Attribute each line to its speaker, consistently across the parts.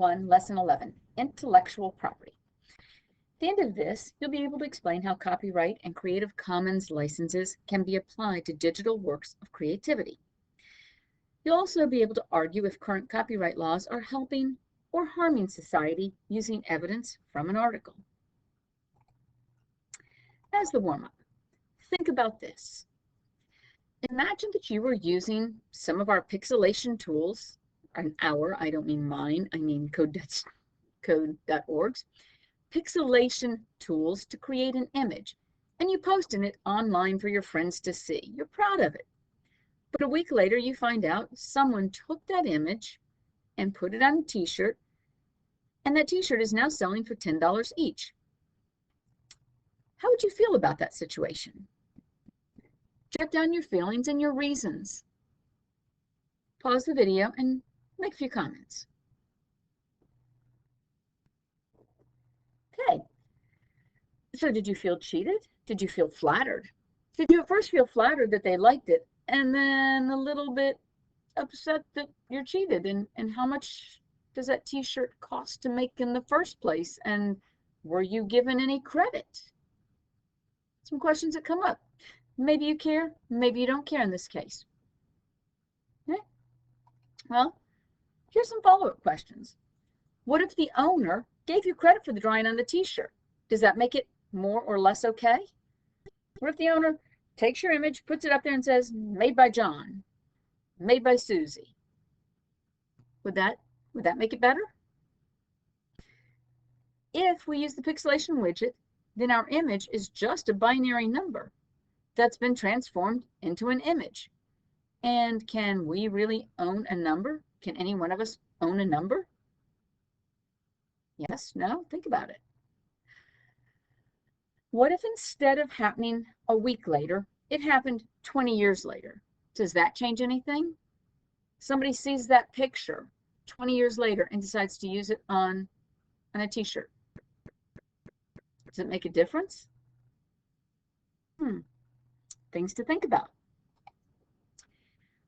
Speaker 1: 1, Lesson 11, Intellectual Property. At the end of this, you'll be able to explain how copyright and Creative Commons licenses can be applied to digital works of creativity. You'll also be able to argue if current copyright laws are helping or harming society using evidence from an article. As the warm-up, think about this. Imagine that you were using some of our pixelation tools, I don't mean mine, I mean code.org's, pixelation tools to create an image, and you posted it online for your friends to see. You're proud of it. But a week later, you find out someone took that image and put it on a t-shirt, and that t-shirt is now selling for $10 each. How would you feel about that situation? Jot down your feelings and your reasons. Pause the video and make a few comments. Okay. So did you feel cheated? Did you feel flattered? Did you at first feel flattered that they liked it, and then a little bit upset that you're cheated? And how much does that t-shirt cost to make in the first place? And were you given any credit? Some questions that come up. Maybe you care, maybe you don't care in this case. Okay. Well, here's some follow-up questions. What if the owner gave you credit for the drawing on the t-shirt? Does that make it more or less okay? What if the owner takes your image, puts it up there and says, made by John, made by Susie? Would that make it better? If we use the pixelation widget, then our image is just a binary number that's been transformed into an image. And can we really own a number? Can any one of us own a number? Yes, no, think about it. What if instead of happening a week later, it happened 20 years later? Does that change anything? Somebody sees that picture 20 years later and decides to use it on a t-shirt. Does it make a difference? Things to think about.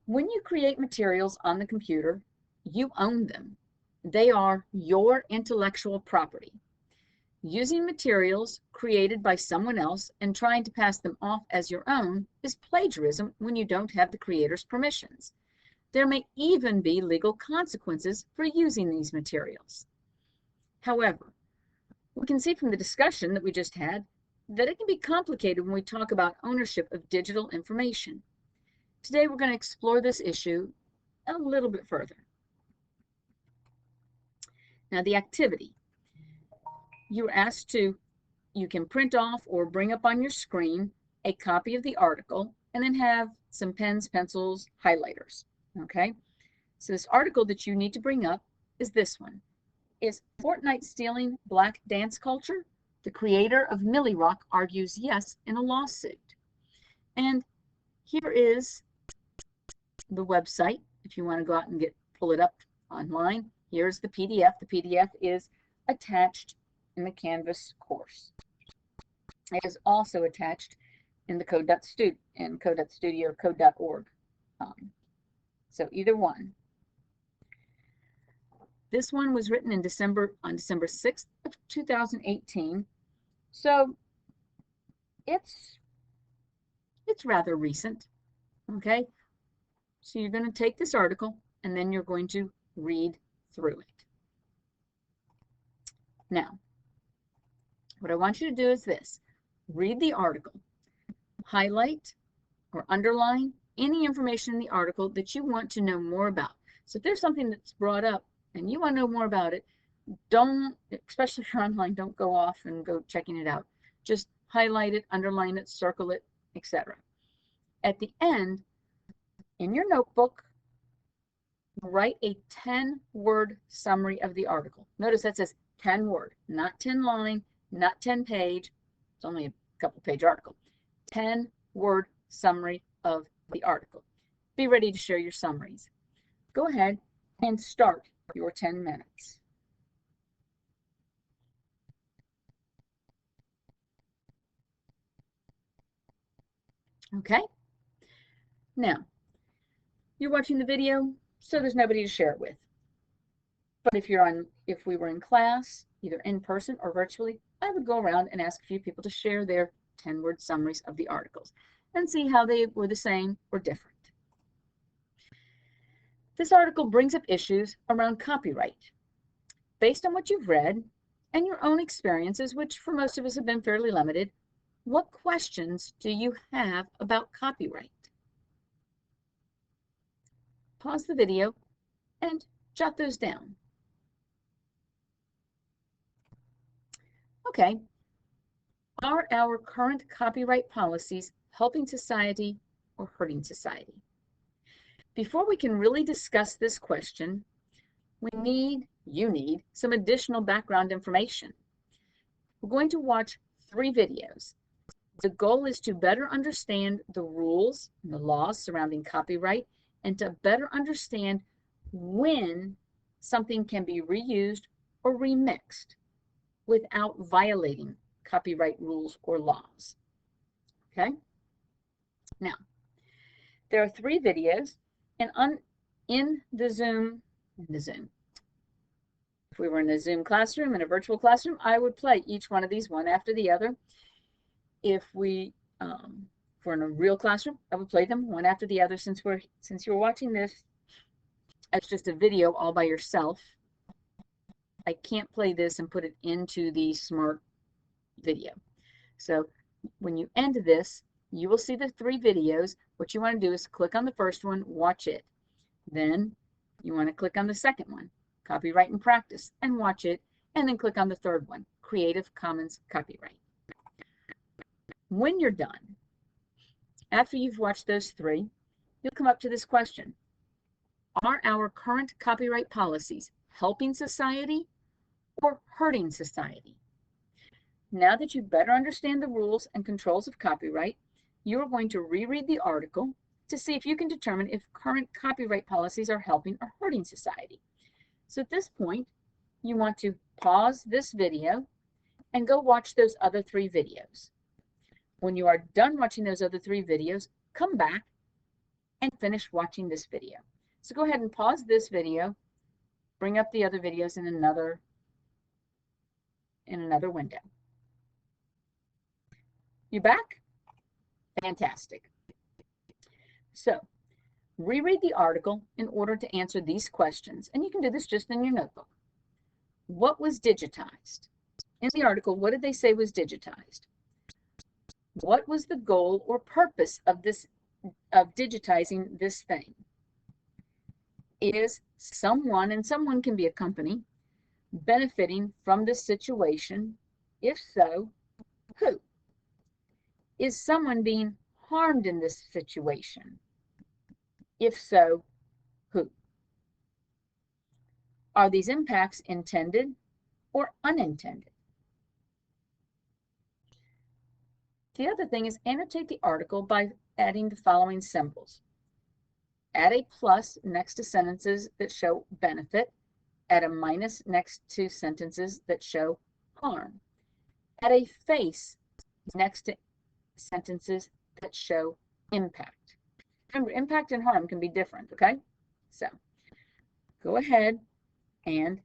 Speaker 1: When you create materials on the computer, you own them. They are your intellectual property. Using materials created by someone else and trying to pass them off as your own is plagiarism when you don't have the creator's permissions. There may even be legal consequences for using these materials. However, we can see from the discussion that we just had that it can be complicated when we talk about ownership of digital information. Today, we're going to explore this issue a little bit further. Now, the activity. You're asked to, you can print off or bring up on your screen a copy of the article and then have some pens, pencils, highlighters, okay? So this article that you need to bring up is this one. Is Fortnite stealing Black dance culture? The creator of Millie Rock argues yes in a lawsuit. And here is the website. If you want to go out and pull it up online, here's the PDF. The PDF is attached in the Canvas course. It is also attached in the code.studio and code.studio or code.org. So either one. This one was written on December 6th of 2018. So it's rather recent, okay? So you're going to take this article and then you're going to read through it. Now, what I want you to do is this. Read the article. Highlight or underline any information in the article that you want to know more about. So if there's something that's brought up and you want to know more about it, don't, especially if you're online, don't go off and go checking it out. Just highlight it, underline it, circle it, etc. At the end, in your notebook, write a 10-word summary of the article. Notice that says 10-word, not 10-line, not 10-page. It's only a couple-page article. 10-word summary of the article. Be ready to share your summaries. Go ahead and start your 10 minutes. Okay? Now, you're watching the video, so there's nobody to share it with. But if we were in class, either in person or virtually, I would go around and ask a few people to share their 10-word summaries of the articles and see how they were the same or different. This article brings up issues around copyright. Based on what you've read and your own experiences, which for most of us have been fairly limited, what questions do you have about copyright? Pause the video and jot those down. Okay, are our current copyright policies helping society or hurting society? Before we can really discuss this question, you need some additional background information. We're going to watch 3 videos. The goal is to better understand the rules and the laws surrounding copyright and to better understand when something can be reused or remixed without violating copyright rules or laws. Okay? Now, there are 3 videos, and in the Zoom, if we were in a Zoom classroom, in a virtual classroom, I would play each one of these one after the other. If we're in a real classroom, I would play them one after the other. Since you're watching this as just a video all by yourself, I can't play this and put it into the smart video. So when you end this, you will see the 3 videos. What you want to do is click on the first one, watch it. Then you want to click on the second one, Copyright in Practice, and watch it. And then click on the third one, Creative Commons Copyright. When you're done, after you've watched those 3, you'll come up to this question. Are our current copyright policies helping society or hurting society? Now that you better understand the rules and controls of copyright, you are going to reread the article to see if you can determine if current copyright policies are helping or hurting society. So at this point, you want to pause this video and go watch those other 3 videos. When you are done watching those other 3 videos, come back and finish watching this video. So go ahead and pause this video, bring up the other videos in another window. You back? Fantastic. So reread the article in order to answer these questions, and you can do this just in your notebook. What was digitized? In the article, what did they say was digitized? What was the goal or purpose of digitizing this thing? Is someone, and someone can be a company, benefiting from this situation? If so, who? Is someone being harmed in this situation? If so, who? Are these impacts intended or unintended? The other thing is annotate the article by adding the following symbols. Add a plus next to sentences that show benefit. Add a minus next to sentences that show harm. Add a face next to sentences that show impact. Remember, impact and harm can be different, okay? So go ahead and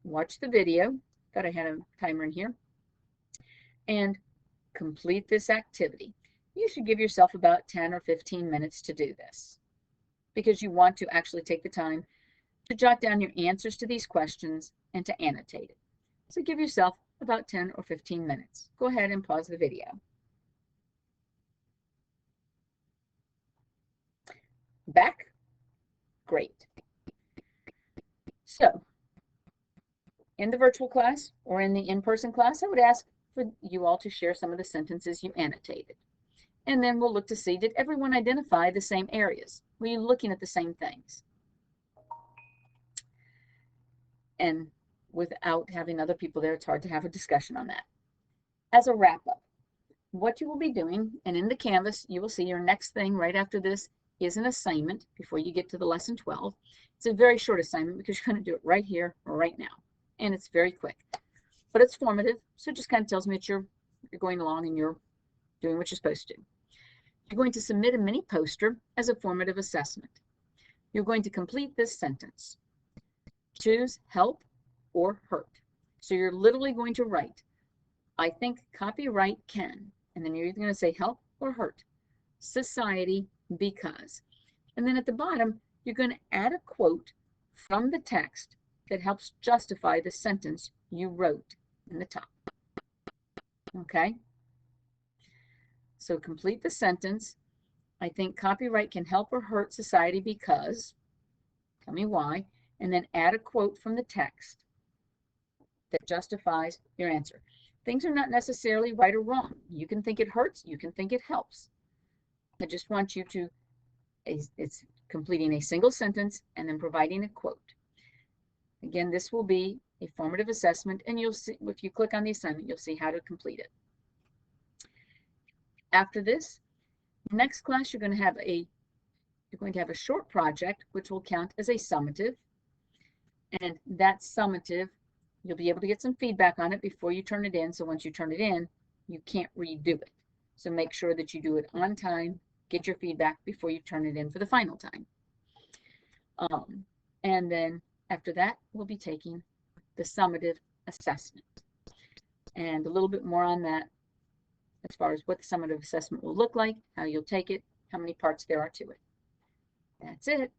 Speaker 1: watch the video. Thought I had a timer in here. And complete this activity. You should give yourself about 10 or 15 minutes to do this because you want to actually take the time to jot down your answers to these questions and to annotate it. So give yourself about 10 or 15 minutes. Go ahead and pause the video. Back? Great. So in the virtual class or in the in-person class, I would ask for you all to share some of the sentences you annotated. And then we'll look to see, did everyone identify the same areas? Were you looking at the same things? And without having other people there, it's hard to have a discussion on that. As a wrap-up, what you will be doing, and in the Canvas, you will see your next thing right after this is an assignment before you get to the lesson 12. It's a very short assignment because you're going to do it right here, right now. And it's very quick. But it's formative, so it just kind of tells me that you're going along and you're doing what you're supposed to. You're going to submit a mini poster as a formative assessment. You're going to complete this sentence. Choose help or hurt. So you're literally going to write, I think copyright can, and then you're either going to say help or hurt society because. And then at the bottom, you're going to add a quote from the text that helps justify the sentence you wrote in the top. Okay? So complete the sentence. I think copyright can help or hurt society because, tell me why, and then add a quote from the text that justifies your answer. Things are not necessarily right or wrong. You can think it hurts, you can think it helps. I just want you to, it's completing a single sentence and then providing a quote. Again, this will be a formative assessment, and you'll see, if you click on the assignment, you'll see how to complete it. After this, next class, you're going to have a short project, which will count as a summative. And that summative, you'll be able to get some feedback on it before you turn it in. So once you turn it in, you can't redo it. So make sure that you do it on time, get your feedback before you turn it in for the final time. And then after that, we'll be taking the summative assessment. And a little bit more on that as far as what the summative assessment will look like, how you'll take it, how many parts there are to it. That's it.